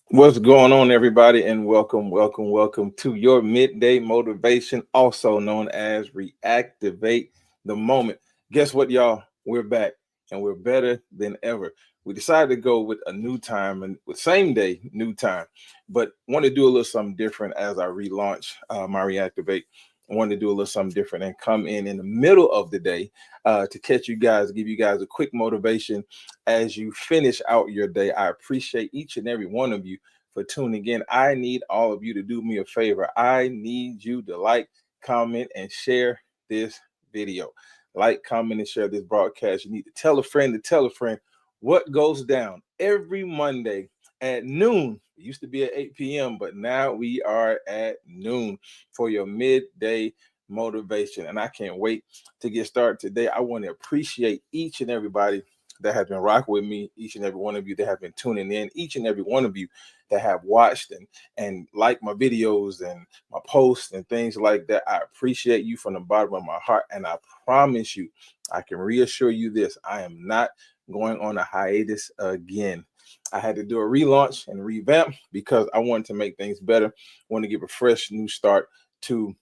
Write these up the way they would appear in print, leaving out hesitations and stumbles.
What's going on, everybody, and welcome to your midday motivation, also known as Reactivate the Moment. Guess what, y'all? We're back, and we're better than ever. We decided to go with a new time and with same day, new time, but want to do a little something different as I relaunch my Reactivate. I wanted to do a little something different and come in the middle of the day to catch you guys, give you guys a quick motivation as you finish out your day. I appreciate each and every one of you for tuning in. I need all of you to do me a favor. I need you to like, comment, and share this video. Like, comment, and share this broadcast. You need to tell a friend what goes down every Monday at noon. It used to be at 8 p.m., but now we are at noon for your midday motivation. And I can't wait to get started today. I want to appreciate each and everybody that have been rocking with me, each and every one of you that have been tuning in, each and every one of you that have watched and liked my videos and my posts and things like that. I appreciate you from the bottom of my heart. And I promise you, I can reassure you this, I am not going on a hiatus again. I had to do a relaunch and revamp because I wanted to make things better. I want to give a fresh new start to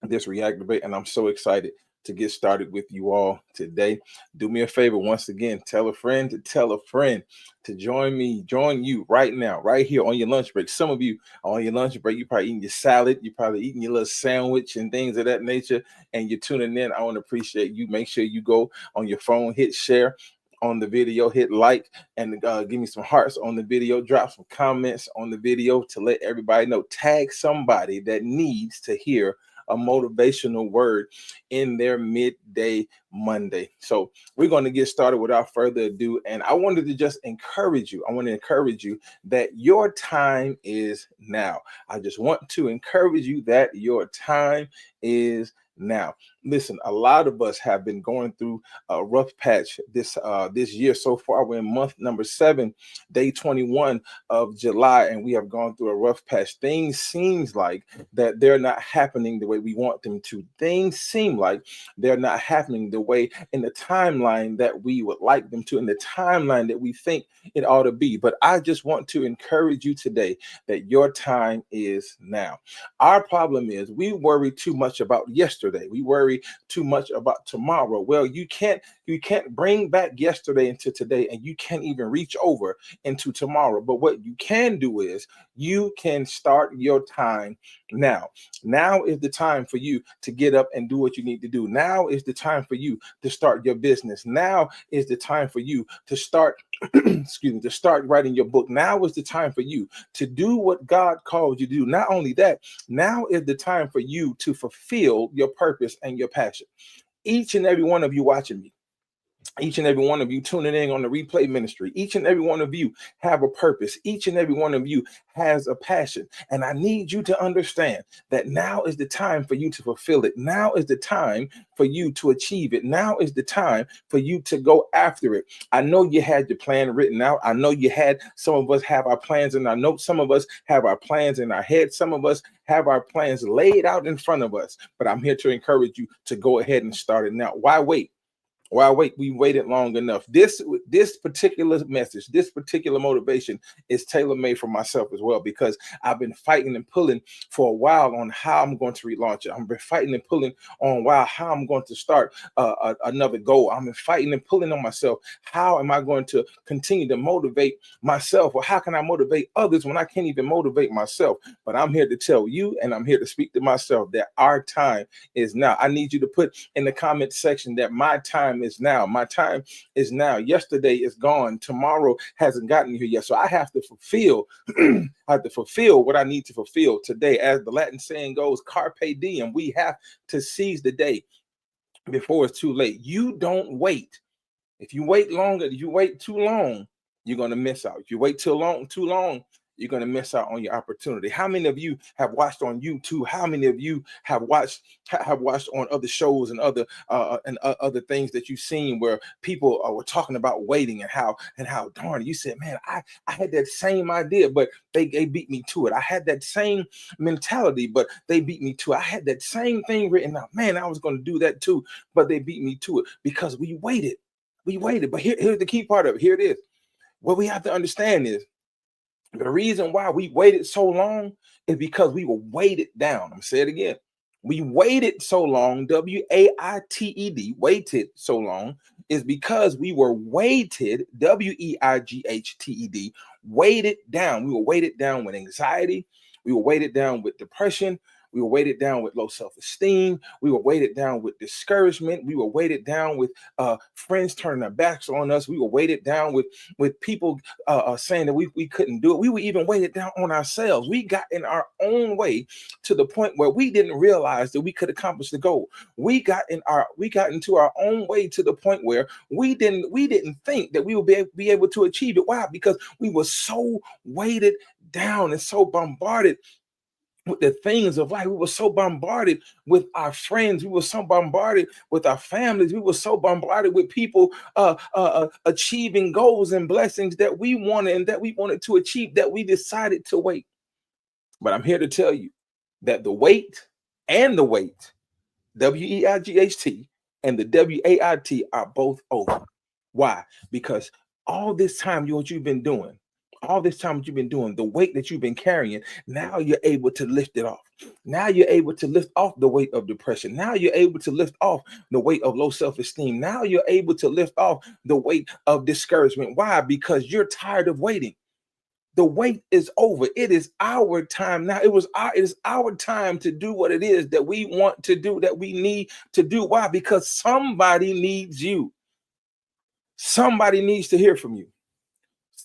this Reactivate, and I'm so excited to get started with you all today. Do me a favor, once again, tell a friend to join you right now, right here on your lunch break. Some of you on your lunch break, you're probably eating your salad, you're probably eating your little sandwich and things of that nature, and you're tuning in. I want to appreciate you. Make sure you go on your phone, hit share on the video, hit like, and give me some hearts on the video, drop some comments on the video to let everybody know. Tag somebody that needs to hear a motivational word in their midday Monday. So we're going to get started without further ado. And I wanted to just encourage you. I want to encourage you that your time is now. I just want to encourage you that your time is now. Listen, a lot of us have been going through a rough patch this year so far. We're in month number 7, day 21 of July, and we have gone through a rough patch. Things seems like that they're not happening the way we want them to. Things seem like they're not happening the way in the timeline that we would like them to, in the timeline that we think it ought to be. But I just want to encourage you today that your time is now. Our problem is we worry too much about yesterday. We worry too much about tomorrow. Well, you can't bring back yesterday into today, and you can't even reach over into tomorrow. But what you can do is you can start your time now. Now is the time for you to get up and do what you need to do. Now is the time for you to start your business. Now is the time for you to start to start writing your book. Now is the time for you to do what God called you to do. Not only that, now is the time for you to fulfill your purpose and your passion. Each and every one of you watching me, each and every one of you tuning in on the replay ministry, each and every one of you have a purpose. Each and every one of you has a passion. And I need you to understand that now is the time for you to fulfill it. Now is the time for you to achieve it. Now is the time for you to go after it. I know you had your plan written out. I know you had, some of us have our plans in our notes. Some of us have our plans in our head. Some of us have our plans laid out in front of us. But I'm here to encourage you to go ahead and start it now. Why wait? Why wait? We waited long enough. This particular message, this particular motivation is tailor-made for myself as well, because I've been fighting and pulling for a while on how I'm going to relaunch it. I've been fighting and pulling on wow how I'm going to start another goal. I've been fighting and pulling on myself. How am I going to continue to motivate myself, or how can I motivate others when I can't even motivate myself? But I'm here to tell you, and I'm here to speak to myself, that our time is now. I need you to put in the comment section that my time is now. My time is now. Yesterday is gone. Tomorrow hasn't gotten here yet. So I have to fulfill, I have to fulfill what I need to fulfill today. As the Latin saying goes, carpe diem. We have to seize the day before it's too late. You don't wait. If you wait longer, if you wait too long, you're going to miss out. If you wait too long, you're going to miss out on your opportunity. How many of you have watched on YouTube? How many of you have watched on other shows and other things that you've seen where people were talking about waiting, and how darn, you said, man, I had that same idea, but they beat me to it. I had that same mentality, but they beat me to it. I had that same thing written out. Man, I was going to do that too, but they beat me to it because we waited. We waited. But here's the key part of it. Here it is. What we have to understand is the reason why we waited so long is because we were weighted down. I'm going to say it again. We waited so long, W-A-I-T-E-D, waited so long, is because we were weighted, W-E-I-G-H-T-E-D, weighted down. We were weighted down with anxiety. We were weighted down with depression. We were weighted down with low self-esteem. We were weighted down with discouragement. We were weighted down with friends turning their backs on us. We were weighted down with people saying that we couldn't do it. We were even weighted down on ourselves. We got in our own way to the point where we didn't realize that we could accomplish the goal. We got into our own way to the point where we didn't think that we would be able to achieve it. Why? Because we were so weighted down and so bombarded with the things of life. We were so bombarded with our friends. We were so bombarded with our families. We were so bombarded with people achieving goals and blessings that we wanted to achieve, that we decided to wait. But I'm here to tell you that the wait and the wait, W-E-I-G-H-T, and the W-A-I-T are both over. Why? Because all this time, what you've been doing, the weight that you've been carrying, now you're able to lift it off. Now you're able to lift off the weight of depression. Now you're able to lift off the weight of low self-esteem. Now you're able to lift off the weight of discouragement. Why? Because you're tired of waiting. The wait is over. It is our time now. It is our time to do what it is that we want to do, that we need to do. Why? Because somebody needs you. Somebody needs to hear from you.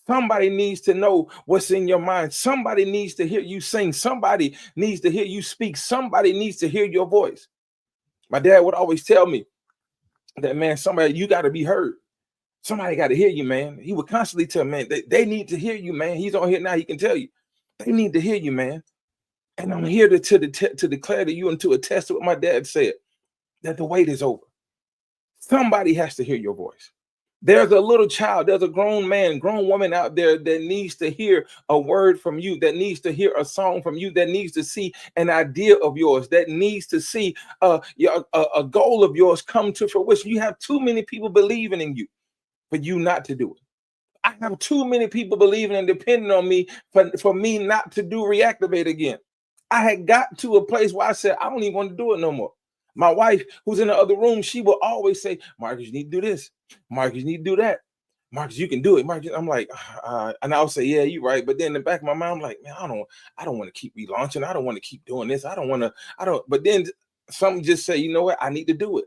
Somebody needs to know what's in your mind. Somebody needs to hear you sing. Somebody needs to hear you speak. Somebody needs to hear your voice. My dad would always tell me that, man, you got to be heard. Somebody got to hear you, man. He would constantly tell, man, they need to hear you, man. He's on here now. He can tell you. They need to hear you, man. And I'm here to declare to you and to attest to what my dad said, that the wait is over. Somebody has to hear your voice. There's a little child, there's a grown man, grown woman out there that needs to hear a word from you, that needs to hear a song from you, that needs to see an idea of yours, that needs to see a goal of yours come to fruition. You have too many people believing in you for you not to do it. I have too many people believing and depending on me for me not to do Reactivate again. I had got to a place where I said, I don't even want to do it no more. My wife, who's in the other room, she will always say, Marcus, you need to do this. Marcus, you need to do that. Marcus, you can do it. Marcus, I'm like, and I'll say, yeah, you're right. But then in the back of my mind, I'm like, man, I don't want to keep relaunching. I don't want to keep doing this. But then something just say, you know what? I need to do it.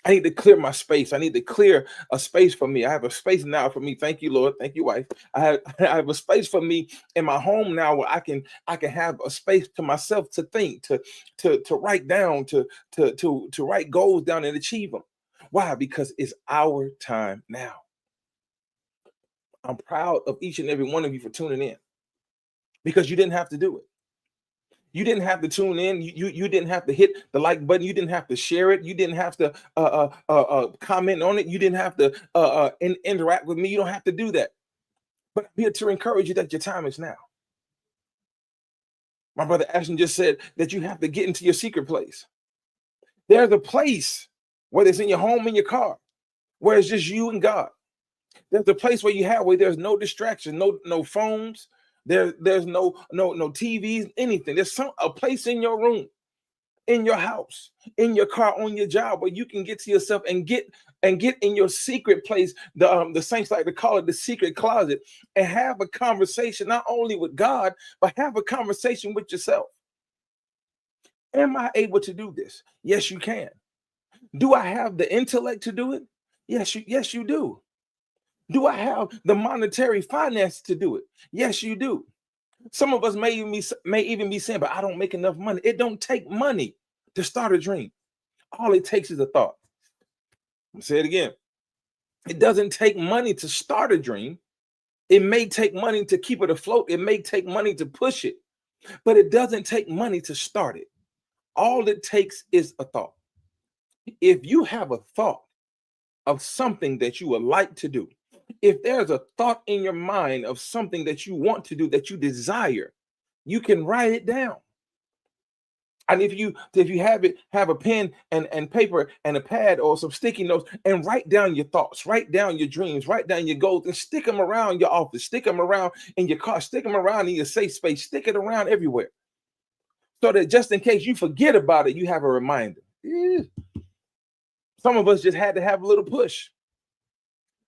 I need to clear my space. I need to clear a space for me. I have a space now for me. Thank you, Lord. Thank you, wife. I have a space for me in my home now where I can have a space to myself to think, to write down, to write goals down and achieve them. Why? Because it's our time now. I'm proud of each and every one of you for tuning in, because you didn't have to do it. You didn't have to tune in. You didn't have to hit the like button. You didn't have to share it. You didn't have to comment on it. You didn't have to interact with me. You don't have to do that. But I'm here to encourage you that your time is now. My brother Ashton just said that you have to get into your secret place. There's a place, whether it's in your home, in your car. where it's just you and God. There's a place where there's no distraction, no phones, there's no TVs, anything. There's a place in your room, in your house, in your car, on your job, where you can get to yourself and get in your secret place. The saints like to call it the secret closet, and have a conversation not only with God, but have a conversation with yourself. Am I able to do this? Yes, you can. Do I have the intellect to do it? Yes, you do. Do I have the monetary finance to do it? Yes, you do. Some of us may even be saying, but I don't make enough money. It don't take money to start a dream. All it takes is a thought. I'm gonna say it again. It doesn't take money to start a dream. It may take money to keep it afloat. It may take money to push it, but it doesn't take money to start it. All it takes is a thought. If you have a thought of something that you would like to do, if there's a thought in your mind of something that you want to do, that you desire, you can write it down. And if you have a pen and paper and a pad or some sticky notes, and write down your thoughts, write down your dreams, write down your goals, and stick them around your office, stick them around in your car, stick them around in your safe space, stick it around everywhere. So that just in case you forget about it, you have a reminder. Some of us just had to have a little push.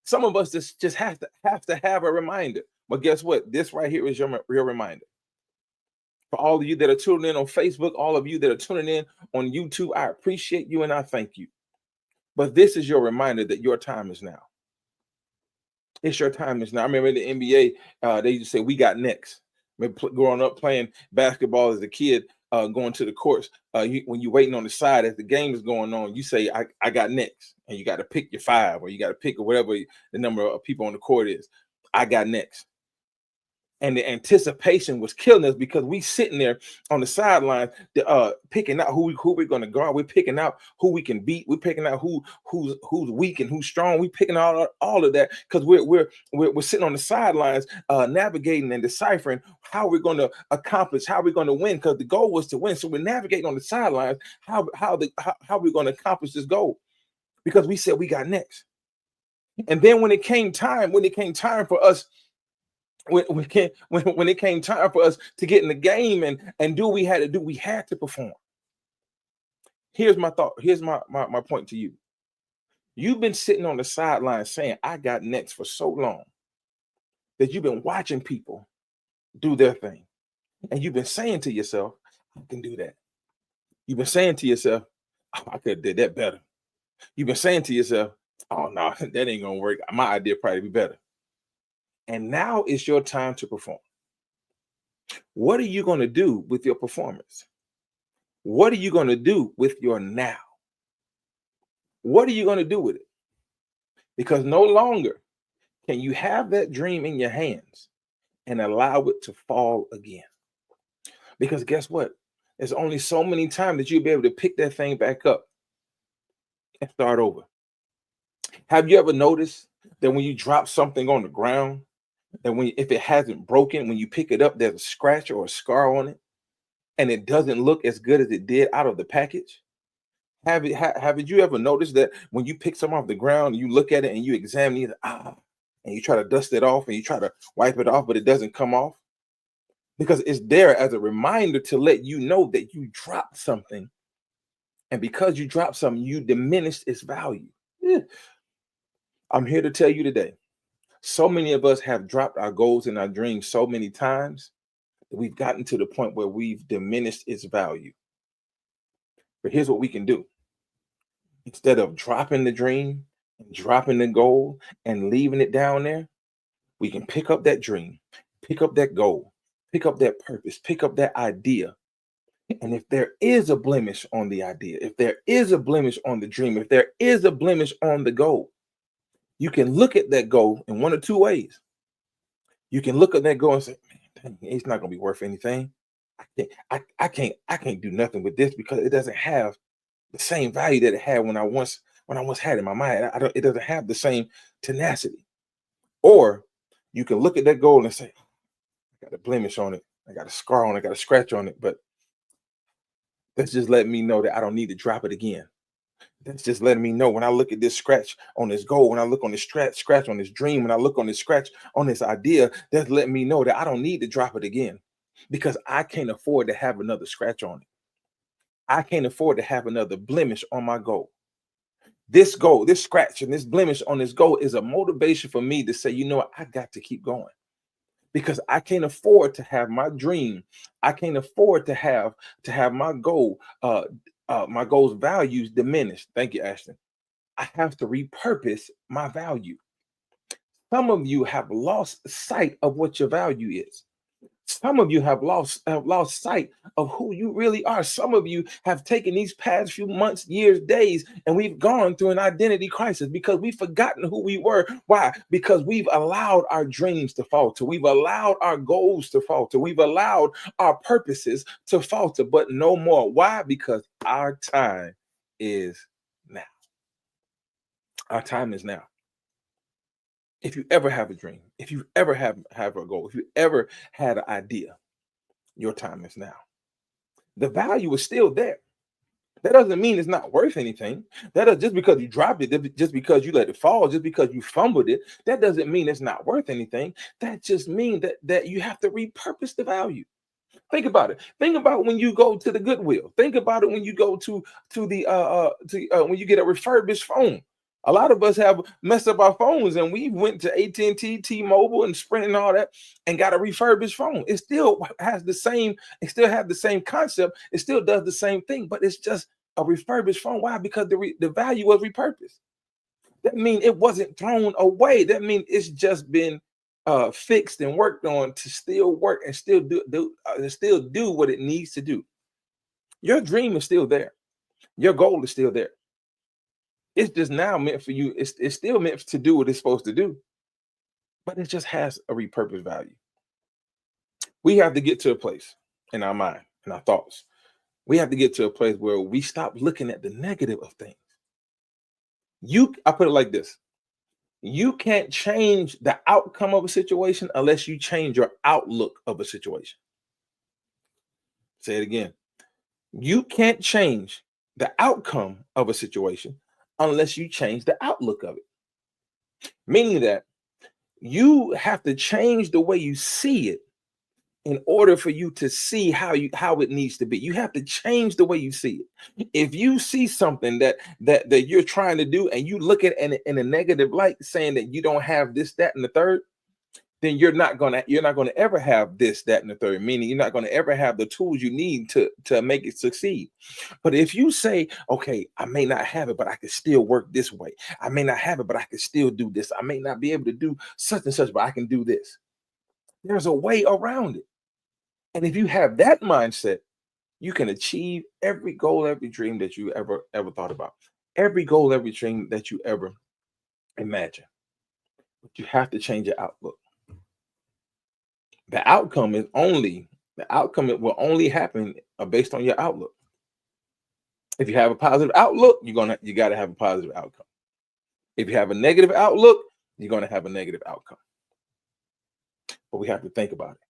Some of us just have to have a reminder. But guess what? This right here is your reminder. For all of you that are tuning in on Facebook, all of you that are tuning in on YouTube, I appreciate you and I thank you. But this is your reminder that your time is now. It's your time is now. I remember in the NBA, they used to say, "We got next." Growing up playing basketball as a kid, going to the courts, when you're waiting on the side as the game is going on, you say, I got next. And you got to pick your five, or you got to pick whatever the number of people on the court is. I got next. And the anticipation was killing us, because we sitting there on the sidelines, picking out who we're going to guard. We're picking out who we can beat. We're picking out who's weak and who's strong. We're picking out all of that, because we're sitting on the sidelines, navigating and deciphering how we're going to accomplish, how we're going to win, because the goal was to win. So we're navigating on the sidelines how we're going to accomplish this goal, because we said we got next. And then when it came time for us, when it came time for us to get in the game and do what we had to do, we had to perform. Here's my thought. Here's my point to you. You've been sitting on the sideline saying, I got next, for so long that you've been watching people do their thing. And you've been saying to yourself, I can do that. You've been saying to yourself, oh, I could have did that better. You've been saying to yourself, oh, no, that ain't going to work. My idea probably be better. And now it's your time to perform. What are you going to do with your performance? What are you going to do with your now? What are you going to do with it? Because no longer can you have that dream in your hands and allow it to fall again. Because guess what? There's only so many times that you'll be able to pick that thing back up and start over. Have you ever noticed that when you drop something on the ground, that if it hasn't broken, when you pick it up, there's a scratch or a scar on it, and it doesn't look as good as it did out of the package? Haven't you ever noticed that when you pick something off the ground, you look at it and you examine it, and you try to dust it off and you try to wipe it off, but it doesn't come off? Because it's there as a reminder to let you know that you dropped something. And because you dropped something, you diminished its value. I'm here to tell you today, so many of us have dropped our goals and our dreams so many times that we've gotten to the point where we've diminished its value. But here's what we can do. Instead of dropping the dream and dropping the goal and leaving it down there, we can pick up that dream, pick up that goal, pick up that purpose, pick up that idea. And if there is a blemish on the idea, if there is a blemish on the dream, if there is a blemish on the goal, you can look at that goal in one of two ways. You can look at that goal and say, man, dang, it's not going to be worth anything. I can't do nothing with this, because it doesn't have the same value that it had when I once had it in my mind. It doesn't have the same tenacity. Or you can look at that goal and say, I got a blemish on it, I got a scar on it, I got a scratch on it, but that's just letting me know that I don't need to drop it again. That's just letting me know when I look at this scratch on this goal, when I look on this scratch on this dream, when I look on this scratch on this idea, that's letting me know that I don't need to drop it again because I can't afford to have another scratch on it. I can't afford to have another blemish on my goal. This goal, this scratch and this blemish on this goal is a motivation for me to say, you know what, I got to keep going because I can't afford to have my dream. I can't afford to have my goals values diminished. Thank you, Ashton. I have to repurpose my value. Some of you have lost sight of what your value is. Some of you have lost sight of who you really are. Some of you have taken these past few months, years, days, and we've gone through an identity crisis because we've forgotten who we were. Why? Because we've allowed our dreams to falter. We've allowed our goals to falter. We've allowed our purposes to falter, but no more. Why? Because our time is now. Our time is now. If you ever have a dream, if you ever have a goal, if you ever had an idea, your time is now. The value is still there. That doesn't mean it's not worth anything. Just because you dropped it, just because you let it fall, just because you fumbled it, that doesn't mean it's not worth anything. That just means that you have to repurpose the value. Think about it. Think about when you go to the Goodwill. Think about it when you go when you get a refurbished phone. A lot of us have messed up our phones, and we went to AT&T, T-Mobile, and Sprint and all that, and got a refurbished phone. It still has the same. It still has the same concept. It still does the same thing, but it's just a refurbished phone. Why? Because the value was repurposed. That means it wasn't thrown away. That means it's just been fixed and worked on to still work and still do what it needs to do. Your dream is still there. Your goal is still there. It's just now meant for you. It's still meant to do what it's supposed to do, but it just has a repurposed value. We have to get to a place in our mind, in our thoughts. We have to get to a place where we stop looking at the negative of things. I put it like this. You can't change the outcome of a situation unless you change your outlook of a situation. Say it again. You can't change the outcome of a situation unless you change the outlook of it. Meaning that you have to change the way you see it in order for you to see how it needs to be. You have to change the way you see it. If you see something that you're trying to do and you look at it in a negative light, saying that you don't have this, that, and the third, then you're not gonna ever have this, that, and the third. Meaning you're not gonna ever have the tools you need to make it succeed. But if you say, okay, I may not have it, but I can still work this way. I may not have it, but I can still do this. I may not be able to do such and such, but I can do this. There's a way around it. And if you have that mindset, you can achieve every goal, every dream that you ever thought about. Every goal, every dream that you ever imagine. But you have to change your outlook. The outcome it will only happen based on your outlook. If you have a positive outlook, you got to have a positive outcome. If you have a negative outlook, you're going to have a negative outcome. But we have to think about it.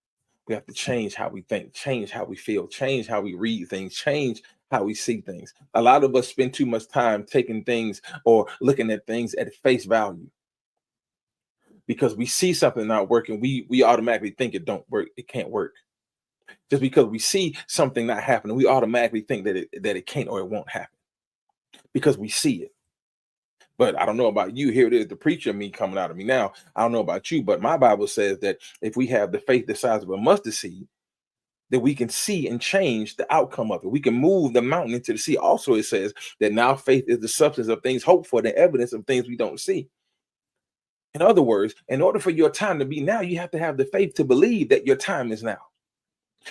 We have to change how we think, change how we feel, change how we read things, change how we see things. A lot of us spend too much time taking things or looking at things at face value. Because we see something not working, we automatically think it don't work, it can't work. Just because we see something not happening, we automatically think that it can't or it won't happen because we see it. But I don't know about you. Here it is, the preacher me coming out of me now. I don't know about you, but my Bible says that if we have the faith the size of a mustard seed, that we can see and change the outcome of it. We can move the mountain into the sea. Also, it says that now faith is the substance of things hoped for, the evidence of things we don't see. In other words, in order for your time to be now, you have to have the faith to believe that your time is now.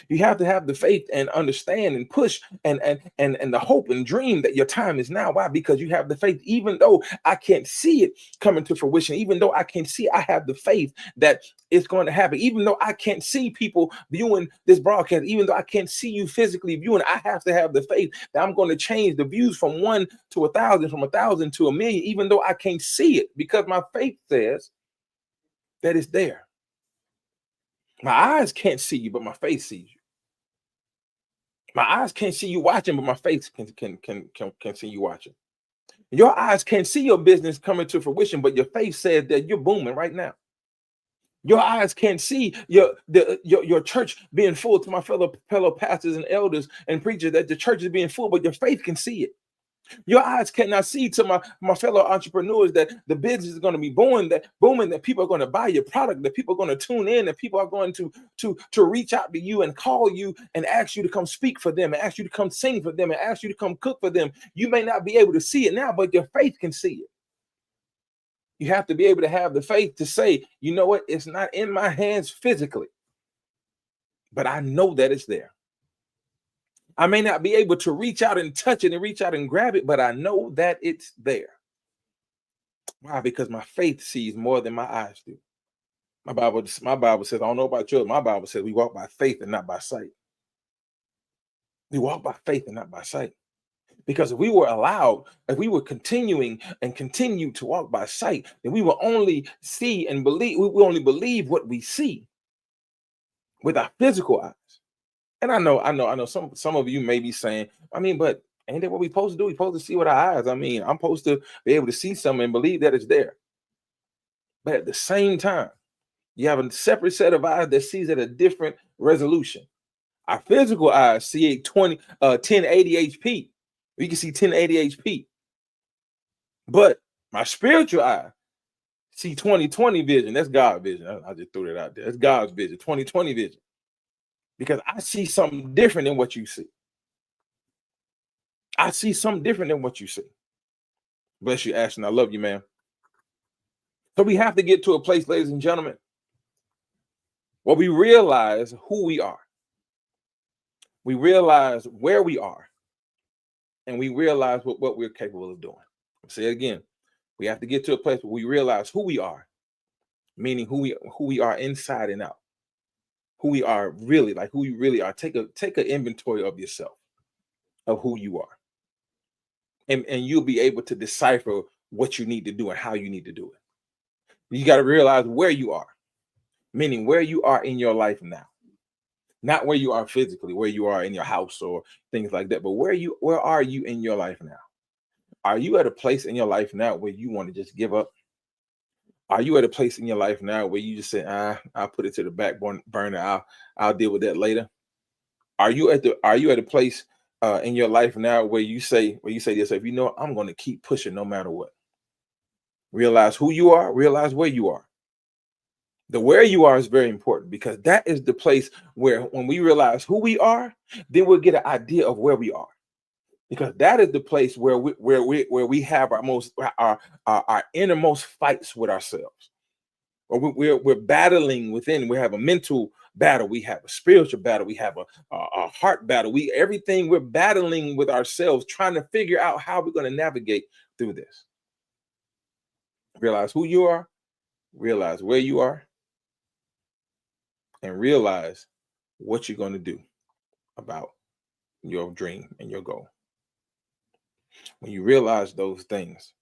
You have to have the faith and understand and push and the hope and dream that your time is now. Why? Because you have the faith, even though I can't see it coming to fruition, even though I can't see, I have the faith that it's going to happen. Even though I can't see people viewing this broadcast, even though I can't see you physically viewing, I have to have the faith that I'm going to change the views from 1 to 1,000, from 1,000 to 1,000,000, even though I can't see it, because my faith says that it's there. My eyes can't see you, but my face sees you. My eyes can't see you watching, but my face can see you watching. Your eyes can't see your business coming to fruition, but your faith says that you're booming right now. Your eyes can't see your church being full, to my fellow pastors and elders and preachers, that the church is being full, but your faith can see it. Your eyes cannot see, to my fellow entrepreneurs, that the business is going to be booming, that people are going to buy your product, that people are going to tune in, that people are going to reach out to you and call you and ask you to come speak for them, and ask you to come sing for them, and ask you to come cook for them. You may not be able to see it now, but your faith can see it. You have to be able to have the faith to say, you know what, it's not in my hands physically, but I know that it's there. I may not be able to reach out and touch it and reach out and grab it, but I know that it's there. Why? Because my faith sees more than my eyes do. My Bible says, I don't know about yours, my Bible says we walk by faith and not by sight. We walk by faith and not by sight. Because if we were continuing and continue to walk by sight, then we will only see and believe, we will only believe what we see with our physical eyes. And I know some of you may be saying, I mean, but ain't that what we're supposed to do? We're supposed to see with our eyes. I mean, I'm supposed to be able to see something and believe that it's there. But at the same time, you have a separate set of eyes that sees at a different resolution. Our physical eyes see 1080 HP. We can see 1080 HP. But my spiritual eye see 2020 vision. That's God's vision. I just threw that out there. That's God's vision, 2020 vision. Because I see something different than what you see. I see something different than what you see. Bless you, Ashton. I love you, man. So we have to get to a place, ladies and gentlemen, where we realize who we are. We realize where we are. And we realize what we're capable of doing. I'll say it again. We have to get to a place where we realize who we are, meaning who we are inside and out. Who we are really, like who you really are. Take an inventory of yourself, of who you are. And you'll be able to decipher what you need to do and how you need to do it. You got to realize where you are, meaning where you are in your life now. Not where you are physically, where you are in your house or things like that, but where are you in your life now? Are you at a place in your life now where you want to just give up? Are you at a place in your life now where you just say, I'll put it to the back burner. I'll deal with that later? Are you at a place in your life now where you say to yourself, you know, I'm going to keep pushing no matter what? Realize who you are, realize where you are. The where you are is very important, because that is the place where, when we realize who we are, then we'll get an idea of where we are. Because that is the place where we have our innermost fights with ourselves. Or we're battling within. We have a mental battle, we have a spiritual battle, we have a heart battle. Everything we're battling with ourselves, trying to figure out how we're going to navigate through this. Realize who you are, realize where you are, and realize what you're going to do about your dream and your goal. When you realize those things,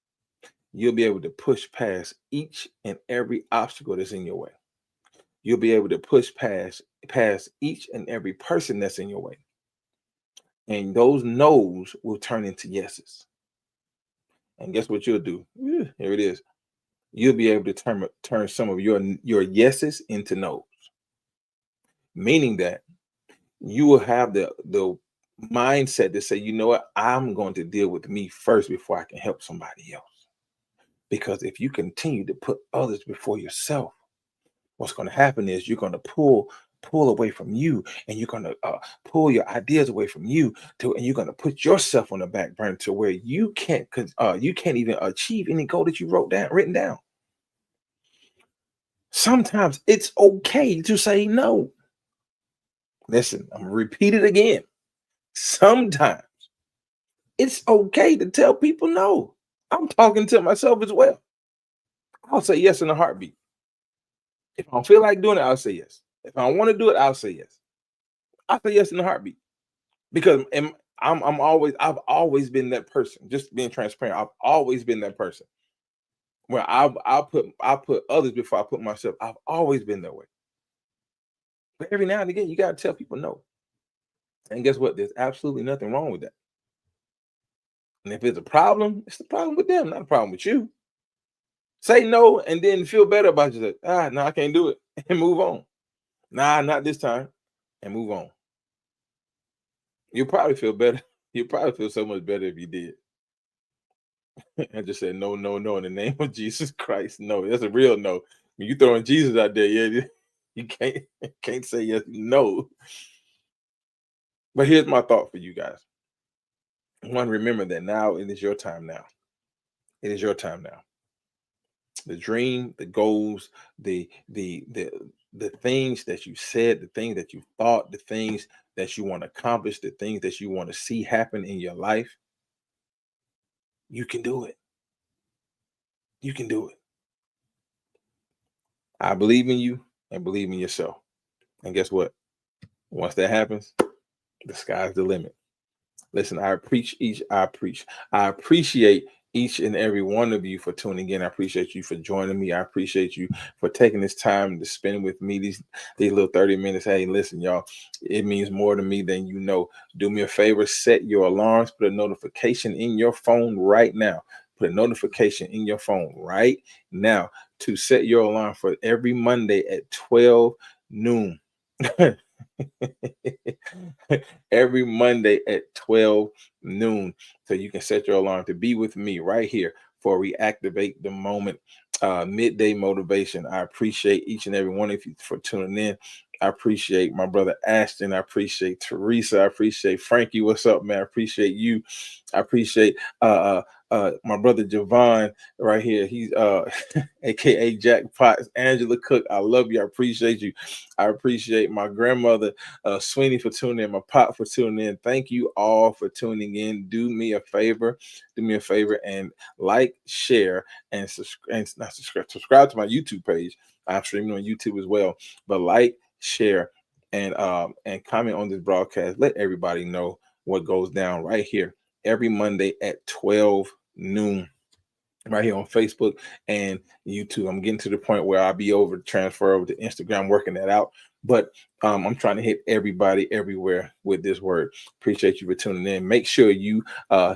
you'll be able to push past each and every obstacle that's in your way. You'll be able to push past each and every person that's in your way. And those no's will turn into yeses. And guess what you'll do? Here it is. You'll be able to turn some of your yeses into no's. Meaning that you will have the mindset to say, you know what, I'm going to deal with me first before I can help somebody else. Because if you continue to put others before yourself, what's going to happen is you're going to pull away from you, and you're going to pull your ideas away from you, and you're going to put yourself on the back burner to where you can't even achieve any goal that you written down. Sometimes it's okay to say no. Listen, I'm going to repeat it again. Sometimes it's okay to tell people no. I'm talking to myself as well. I'll say yes in a heartbeat. If I don't feel like doing it, I'll say yes. If I want to do it, I'll say yes. I'll say yes in a heartbeat. Because I've always been that person. Just being transparent, I've always been that person where I'll put others before I put myself. I've always been that way. But every now and again, you got to tell people no. And guess what? There's absolutely nothing wrong with that. And if it's a problem, it's the problem with them, not a problem with you. Say no and then feel better about yourself. No, I can't do it. And move on. Nah, not this time. And move on. You'll probably feel better. You'll probably feel so much better if you did. And just said no, no, no in the name of Jesus Christ. No, that's a real no. When you throwing Jesus out there, yeah, you can't say yes, no. But here's my thought for you guys. One, remember that now it is your time now. It is your time now. The dream, the goals, the things that you said, the things that you thought, the things that you want to accomplish, the things that you want to see happen in your life, you can do it. You can do it. I believe in you and believe in yourself. And guess what? Once that happens, the sky's the limit. Listen, I appreciate each and every one of you for tuning in. I appreciate you for joining me. I appreciate you for taking this time to spend with me these little 30 minutes. Hey, listen, y'all, it means more to me than you know. Do me a favor, set your alarms, put a notification in your phone right now. Put a notification in your phone right now to set your alarm for every Monday at 12 noon. Every Monday at 12 noon. So you can set your alarm to be with me right here for Reactivate the Moment midday motivation. I appreciate each and every one of you for tuning in. I appreciate my brother Ashton. I appreciate Teresa. I appreciate Frankie. What's up, man? I appreciate you. I appreciate my brother Javon right here. He's aka Jackpot. Angela Cook. I love you. I appreciate you. I appreciate my grandmother Sweeney for tuning in, my pop for tuning in. Thank you all for tuning in. Do me a favor and like, share, and subscribe to my YouTube page. I'm streaming on YouTube as well. But like, share, and comment on this broadcast. Let everybody know what goes down right here every Monday at 12 noon. Right here on Facebook and YouTube. I'm getting to the point where I'll be transfer over to Instagram, working that out. But I'm trying to hit everybody everywhere with this word. Appreciate you for tuning in. Make sure you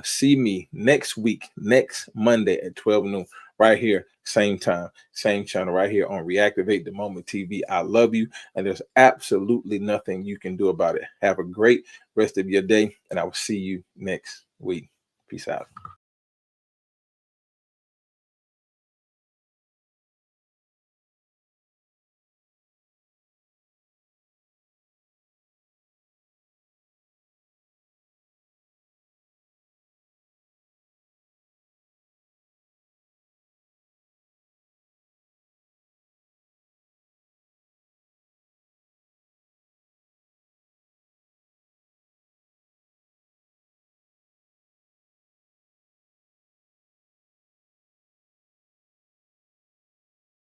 see me next week, next Monday at 12 noon, right here, same time, same channel, right here on Reactivate the Moment TV. I love you, and there's absolutely nothing you can do about it. Have a great rest of your day, and I will see you next week. Peace out.